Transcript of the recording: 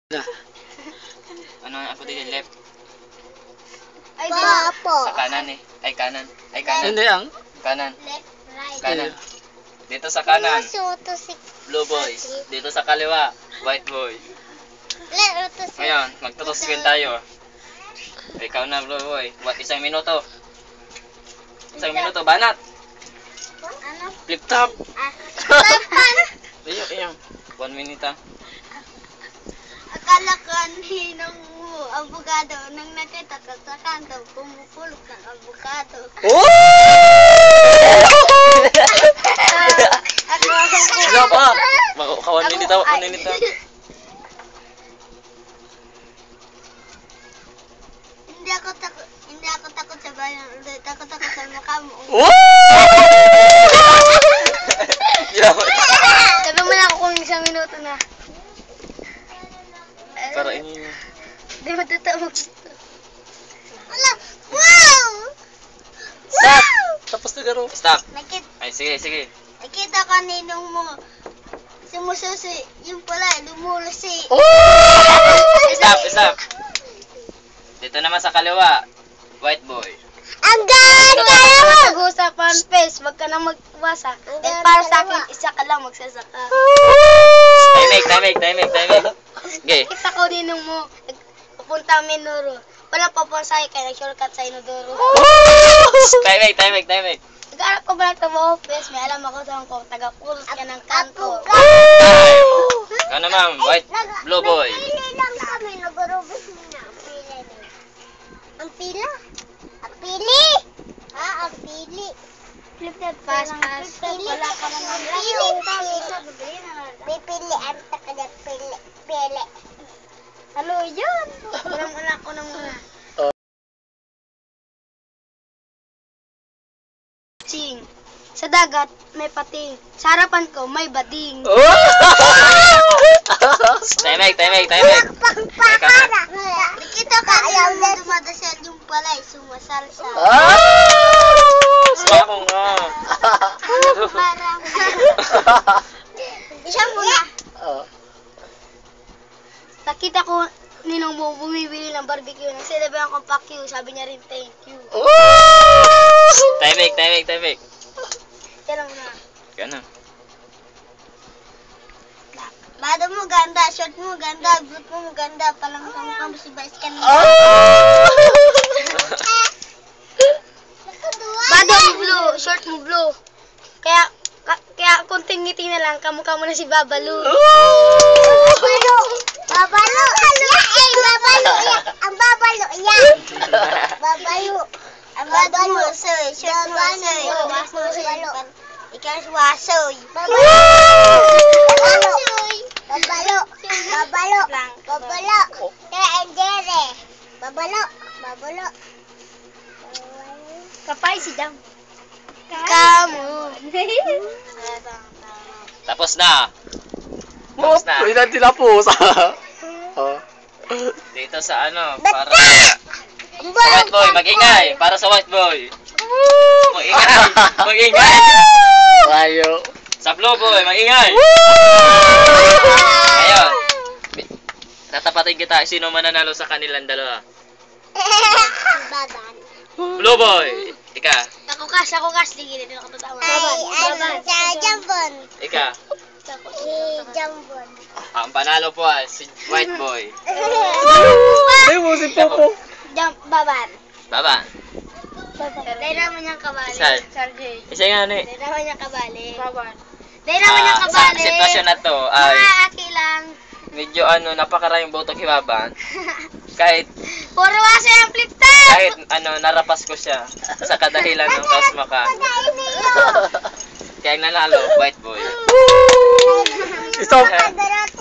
Ano ang ako dito? Left? Ay, po. Sa kanan eh. Ay, kanan. Ay, kanan. Hindi ang. Kanan. Left, right. Kanan. Dito sa kanan. Suto si Blue boy. Dito sa kaliwa. White boy. Left, si Ngayon, magtutuskin tayo. Ikaw na, blue boy. What, isang minuto. Isang minuto, banat. Ano? Flip top. Tapan. Iyo. 1 minute ah. Akala ko ninong abogado nang nakita ka sa kanto, pumupulok ng abogado. Oh! Wala pa. Maka 1 minute ah, 1 minute ah. Hindi ako takot sa bayan ulit. Takot ako sa mukha mo. Oh! Sabi mo na ako kung isang minuto na. Para ini. Di matutawag. Wala! Wow! Stop! Tapos na garo. Stop. Nakita Ay, sige. ka ninong mo. Sumususi. Yung pala, lumulusi. Oh! Stop. Dito naman sa kaliwa. White boy. Ang ganda! Pag-uusapan, Pes. Wag ka nang magwasa. Eh, para sa akin, isa ka lang magsasaka. Timing. Okay. Kita ko ninong mo. Pupunta Minoro. Wala pa po sa'yo kaya nag-shortcut sa Inodoro. Timing. Nag-arap ko ba ng trabaho, Pes? May alam ako sa ko. Taga-pulos ka ng kanto. Ikaw naman, white, blue boy. Pili lang kami. Nag-arubos mo na. Ang pila? Ang pili? Ang pili. Pass. Pili. Wala ka naman. Pipilian ta ka na pili. Ano yun? Walang ko na muna. Ching. Sa dagat, may pating. Sa harapan ko, may bading. Oh! Timing. Pagpapara. Nakita ka ayaw na dumadasal yung palay, sumasalsa. Ah! Sige ako nga. Parang. Siya muna. Nakita ko ninong mo bumibili ng barbecue. Nang sinabihan ko pack you, sabi niya rin thank you. Oh! Timing. Yan lang na. Gana. Bado mo ganda, short mo ganda, boot mo ganda, palang kamukha mo si Vice Can. Bado mo blue, short mo blue. Kaya konting ngiti na lang, kamukha mo na si Babalu. Babalo! Ang babalo yan! Babalo! Ang babalo, soy. Short mo, soy. Ikaw si Wasoy. Babalo! Kaya Endere. Babalo! Kapay si Dam. Kamu. Tapos na. Pwede na tinapos. Oh. Dito sa ano, para sa white boy, mag-ingay. Para sa white boy. Mag-ingay. Layo. Sa blue boy, mag-ingay. Ngayon, tatapatin kita. Sino mananalo sa kanilang dalawa? Baban. Blue boy. Ika. Ako kas. Sige, dito ako tatawa. Baban. Jambon. Ika. Jambon. Ang panalo po si white boy. Hindi mo si Popo. Baban. Baba. Dahil naman niyang kabali. Saan? Sergey. Isa nga ni. Dahil naman niyang kabali. Baban. Dahil naman niyang Sa kabali. sitwasyon na to ay Mga aki lang. medyo napakaraming botong hibaban. Kahit Puro wasa yung flip top. kahit narapas ko siya sa kadahilan ng kasmakan. Kaya nanalo, white boy. Isang Darot